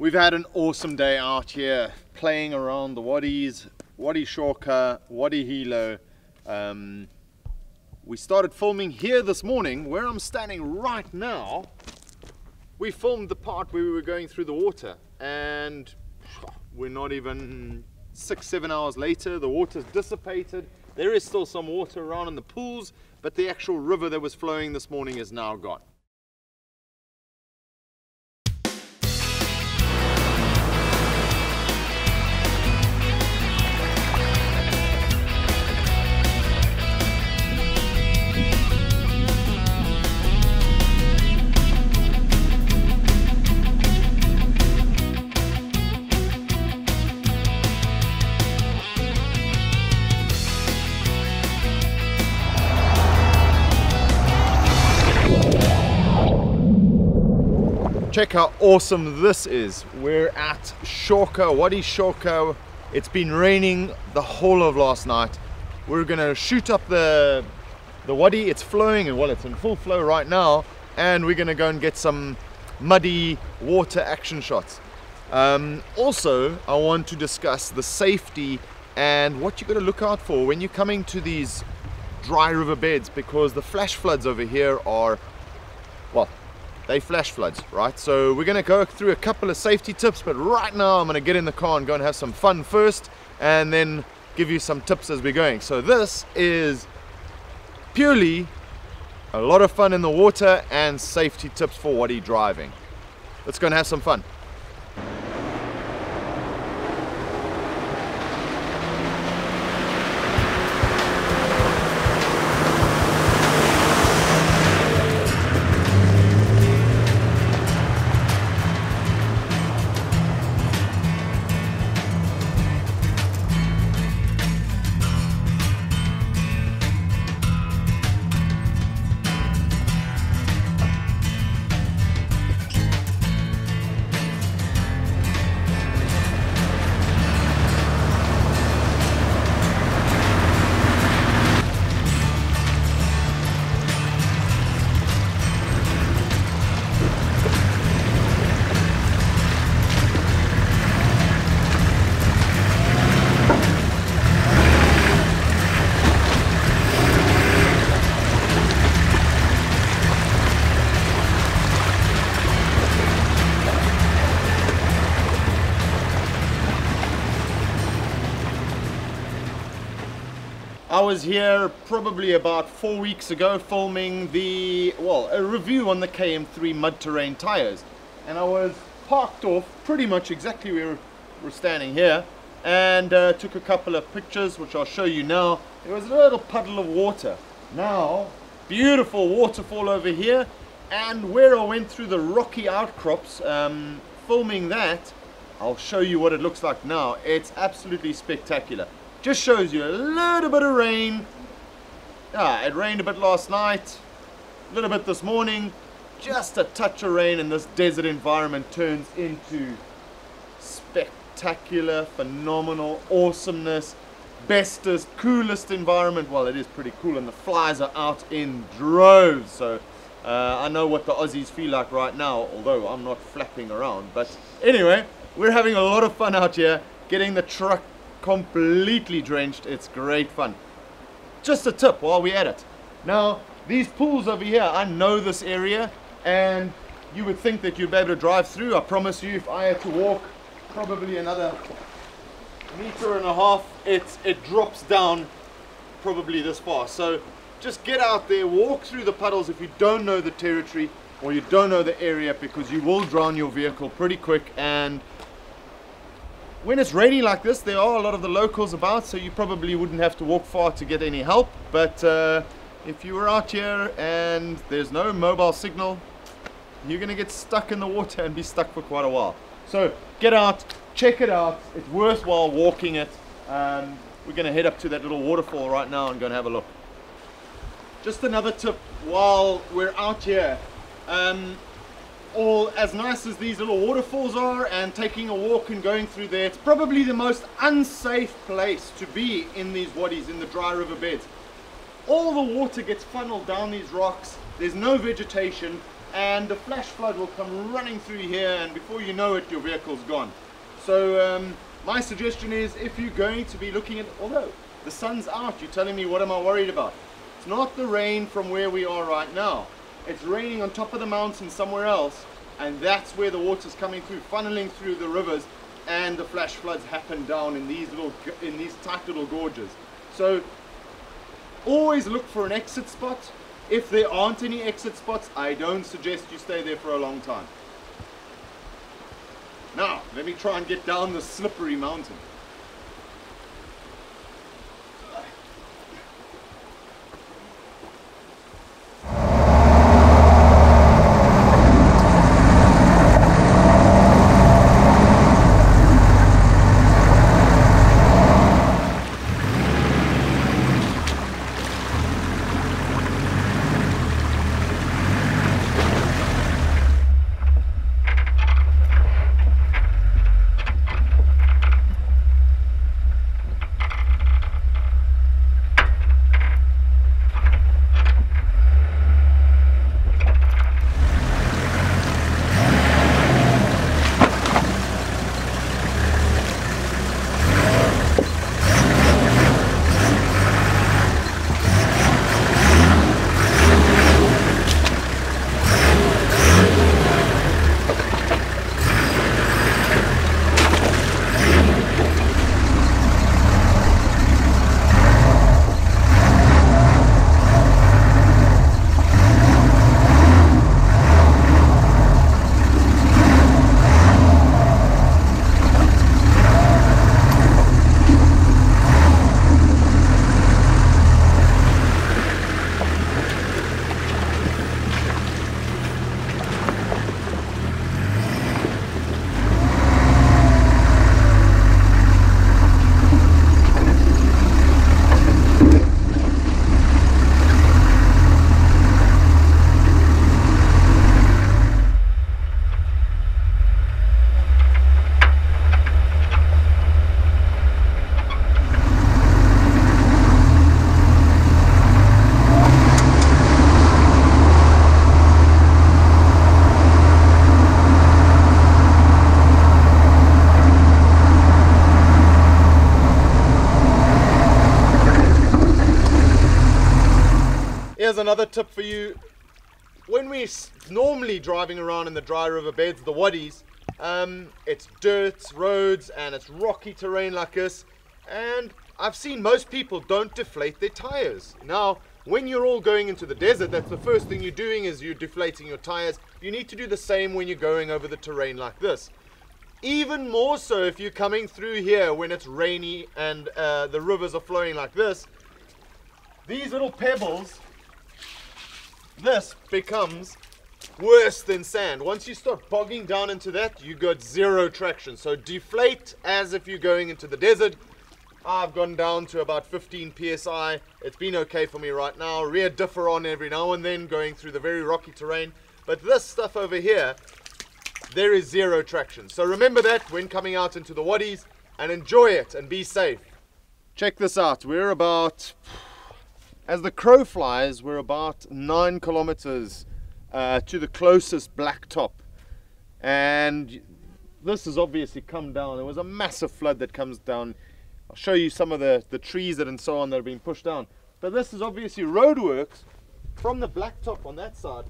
We've had an awesome day out here playing around the Wadis, Wadi Shawka, Wadi Hilo. We started filming here this morning where I'm standing right now. We filmed the part where we were going through the water, and we're not even 6-7 hours later. The water's dissipated. There is still some water around in the pools, but the actual river that was flowing this morning is now gone. Check how awesome this is. We're at Shawka, Wadi Shawka. It's been raining the whole of last night. We're gonna shoot up the Wadi. It's flowing, and well, it's in full flow right now, and we're gonna go and get some muddy water action shots. Also, I want to discuss the safety and what you got to look out for when you're coming to these dry river beds, because the flash floods over here are, well, they flash floods, right? So we're going to go through a couple of safety tips, but right now I'm going to get in the car and go and have some fun first, and then give you some tips as we're going. So this is purely a lot of fun in the water and safety tips for Wadi driving. Let's go and have some fun. I was here probably about 4 weeks ago filming a review on the KM3 mud terrain tires, and I was parked off pretty much exactly where we're standing here, and took a couple of pictures which I'll show you now. There was a little puddle of water. Now, beautiful waterfall over here, and where I went through the rocky outcrops filming that, I'll show you what it looks like now. It's absolutely spectacular. Just shows you a little bit of rain. It rained a bit last night, a little bit this morning. Just a touch of rain, and this desert environment turns into spectacular, phenomenal awesomeness. Bestest, coolest environment. Well, it is pretty cool, and the flies are out in droves. So I know what the Aussies feel like right now, although I'm not flapping around. But anyway, we're having a lot of fun out here, getting the truck completely drenched. It's great fun. Just a tip while we're at it. Now, these pools over here, I know this area, and you would think that you'd be able to drive through. I promise you, if I had to walk probably another 1.5 meters, it drops down probably this far. So just get out there, walk through the puddles if you don't know the territory or you don't know the area, because you will drown your vehicle pretty quick. And when it's raining like this, there are a lot of the locals about, so you probably wouldn't have to walk far to get any help. But if you were out here and there's no mobile signal, you're going to get stuck in the water and be stuck for quite a while. So get out, check it out. It's worthwhile walking it. We're going to head up to that little waterfall right now and go and have a look. Just another tip while we're out here. All as nice as these little waterfalls are, and taking a walk and going through there, it's probably the most unsafe place to be in these wadis, in the dry river beds. All the water gets funneled down these rocks. There's no vegetation. and the flash flood will come running through here, and before you know it, your vehicle's gone. So my suggestion is, if you're going to be looking at, although the sun's out, you're telling me what am I worried about? It's not the rain from where we are right now. It's raining on top of the mountain somewhere else, and that's where the water's coming through, funneling through the rivers, and the flash floods happen down in these tight little gorges. So always look for an exit spot. If there aren't any exit spots, I don't suggest you stay there for a long time. Now, let me try and get down this slippery mountain. Here's another tip for you. When we're normally driving around in the dry river beds, the wadis, it's dirt roads and it's rocky terrain like this, and I've seen most people don't deflate their tires. Now, when you're all going into the desert, that's the first thing you're doing, is you're deflating your tires. You need to do the same when you're going over the terrain like this. Even more so if you're coming through here when it's rainy and the rivers are flowing like this. These little pebbles, this becomes worse than sand. Once you start bogging down into that, you got zero traction. So deflate as if you're going into the desert. I've gone down to about 15 psi. It's been okay for me right now. Rear differ on every now and then going through the very rocky terrain. But this stuff over here, there is zero traction. So remember that when coming out into the wadis, and enjoy it and be safe. Check this out. We're about, as the crow flies, we're about 9 kilometers to the closest black top. And this has obviously come down. There was a massive flood that comes down. I'll show you some of the trees and so on that have been pushed down. But this is obviously roadworks from the blacktop on that side,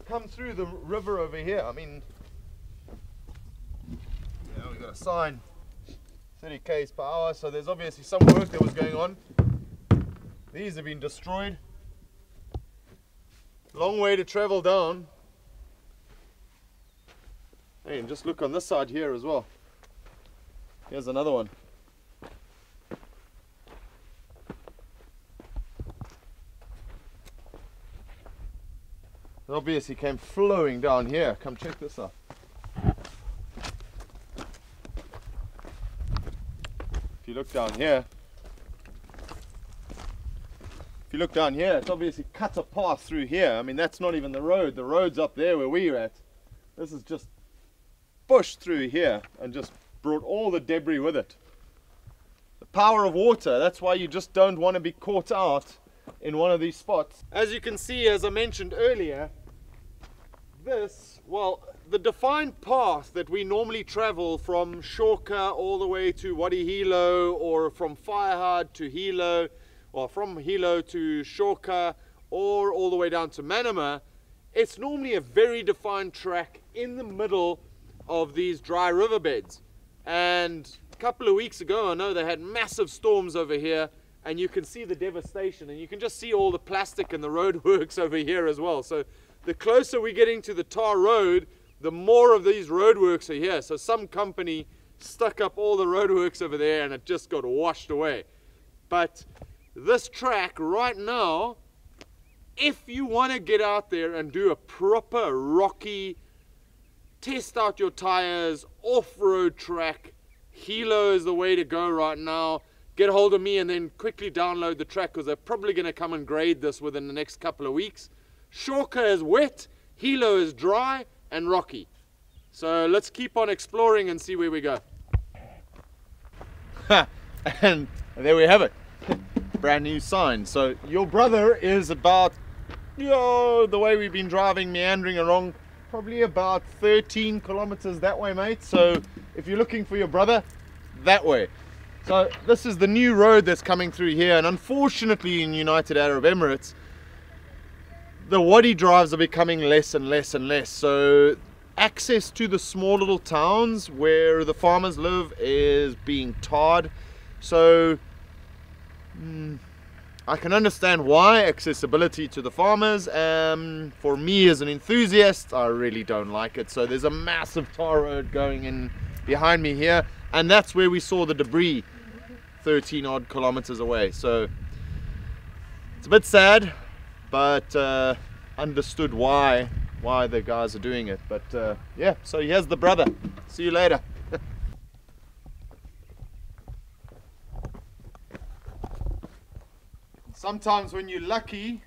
come through the river over here. I mean, yeah, we've got a sign, 30 k's per hour, so there's obviously some work that was going on. These have been destroyed. Long way to travel down. Hey, and just look on this side here as well. Here's another one. It obviously came flowing down here. Come check this out. If you look down here, it's obviously cut a path through here. I mean, that's not even the road. The road's up there where we're at. This is just pushed through here and just brought all the debris with it. The power of water, that's why you just don't want to be caught out in one of these spots. As you can see, as I mentioned earlier, this, well, the defined path that we normally travel from Shawka all the way to Wadi Hilo, or from Firehard to Hilo, or from Hilo to Shawka, or all the way down to Manama, it's normally a very defined track in the middle of these dry riverbeds. And a couple of weeks ago, I know they had massive storms over here, and you can see the devastation, and you can just see all the plastic and the roadworks over here as well. So the closer we're getting to the tar road, the more of these roadworks are here. So some company stuck up all the roadworks over there and it just got washed away. But this track right now, if you want to get out there and do a proper rocky, test out your tires, off-road track, Hilo is the way to go right now. Get hold of me and then quickly download the track, because they're probably going to come and grade this within the next couple of weeks. Shawka is wet, Hilo is dry and rocky. So let's keep on exploring and see where we go. And there we have it. Brand new sign. So your brother is about, the way we've been driving, meandering along, probably about 13 kilometers that way, mate. So if you're looking for your brother, that way. So this is the new road that's coming through here, and unfortunately in United Arab Emirates, the wadi drives are becoming less and less and less. So access to the small little towns where the farmers live is being tarred. So I can understand why, accessibility to the farmers. For me as an enthusiast, I really don't like it. So there's a massive tar road going in behind me here, and that's where we saw the debris 13 odd kilometers away. So it's a bit sad, but understood why the guys are doing it. But yeah, so here's the brother. See you later. Sometimes when you're lucky,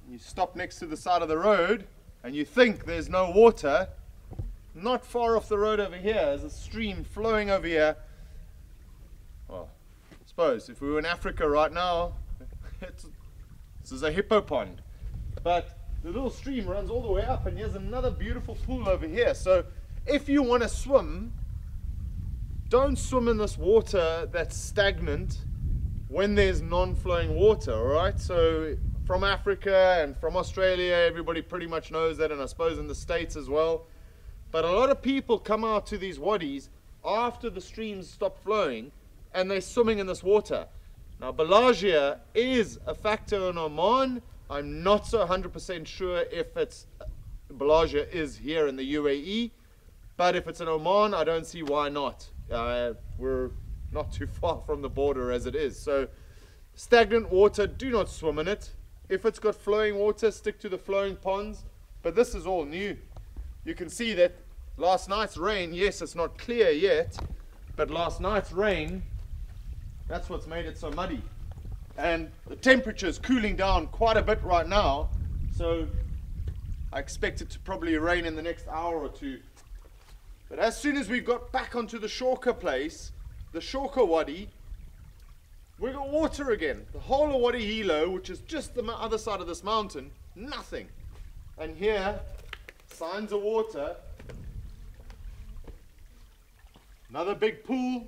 you stop next to the side of the road and you think there's no water. Not far off the road over here is a stream flowing over here. Well, I suppose if we were in Africa right now, this is a hippo pond. But the little stream runs all the way up, and here's another beautiful pool over here. So if you want to swim, don't swim in this water that's stagnant when there's non-flowing water, all right? So from Africa and from Australia, everybody pretty much knows that, and I suppose in the States as well. But a lot of people come out to these wadis after the streams stop flowing, and they're swimming in this water. Now, Balagia is a factor in Oman. I'm not so 100% sure if it's Balagia is here in the UAE, but if it's in Oman, I don't see why not. We're not too far from the border as it is. So stagnant water, do not swim in it. If it's got flowing water, stick to the flowing ponds. But this is all new. You can see that last night's rain, yes, it's not clear yet, but last night's rain, that's what's made it so muddy. And the temperature is cooling down quite a bit right now, so I expect it to probably rain in the next hour or two. But as soon as we've got back onto the Shawka place, the Shawka Wadi, we got water again. The whole of Wadi Hilo, which is just the other side of this mountain, nothing. And here, signs of water. Another big pool.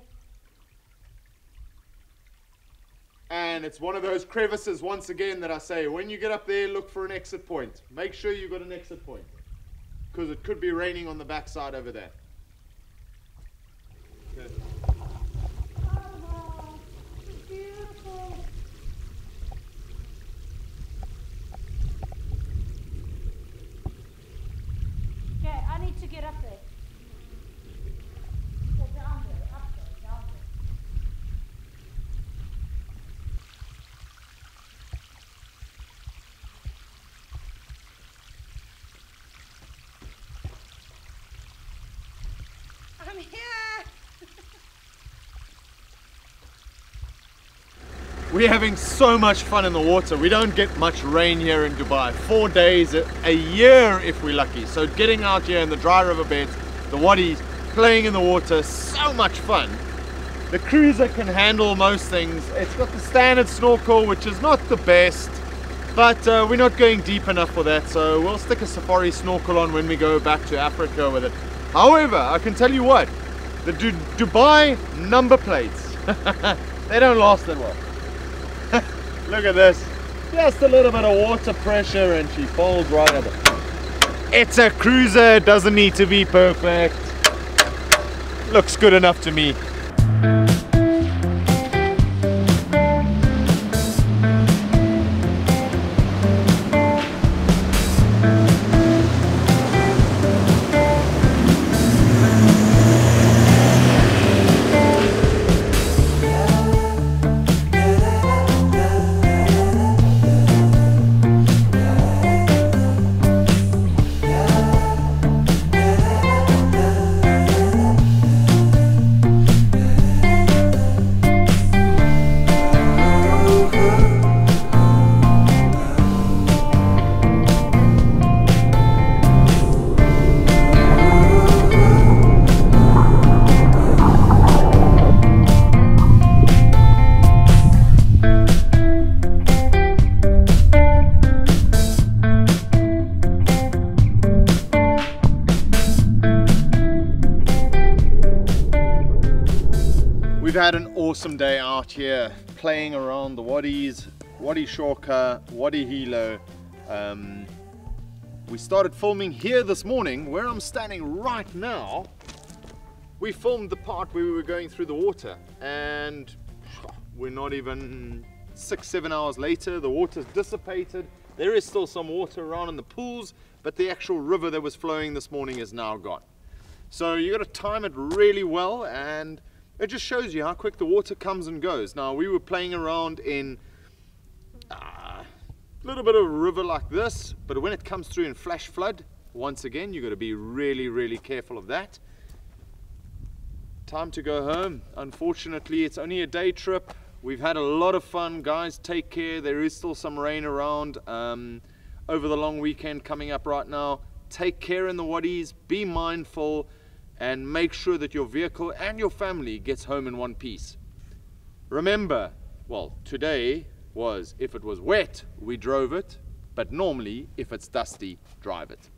And it's one of those crevices, once again, that I say, when you get up there, look for an exit point. Make sure you've got an exit point, because it could be raining on the backside over there. Okay. Oh, it's beautiful. Okay, I need to get up there. Or down there, up there, down there. I'm here. We're having so much fun in the water. We don't get much rain here in Dubai. 4 days a year if we're lucky. So getting out here in the dry riverbeds, the wadis, playing in the water, so much fun. The cruiser can handle most things. It's got the standard snorkel, which is not the best, But we're not going deep enough for that, so we'll stick a safari snorkel on when we go back to Africa with it. However, I can tell you what, the Dubai number plates, they don't last that well. Look at this, just a little bit of water pressure and she folds right up. It's a cruiser, it doesn't need to be perfect. Looks good enough to me. We've had an awesome day out here playing around the Wadis, Wadi Shawka, Wadi Hilo. We started filming here this morning where I'm standing right now. We filmed the part where we were going through the water and we're not even 6-7 hours later. The water's dissipated. There is still some water around in the pools, but the actual river that was flowing this morning is now gone. So you got to time it really well, and it just shows you how quick the water comes and goes. Now we were playing around in a little bit of a river like this, but when it comes through in flash flood, once again you've got to be really careful of that. Time to go home. Unfortunately, it's only a day trip. We've had a lot of fun, guys. Take care. There is still some rain around over the long weekend coming up right now. Take care in the Wadis, be mindful, and make sure that your vehicle and your family gets home in one piece. Remember, well, today was, if it was wet, we drove it, but normally, if it's dusty, drive it.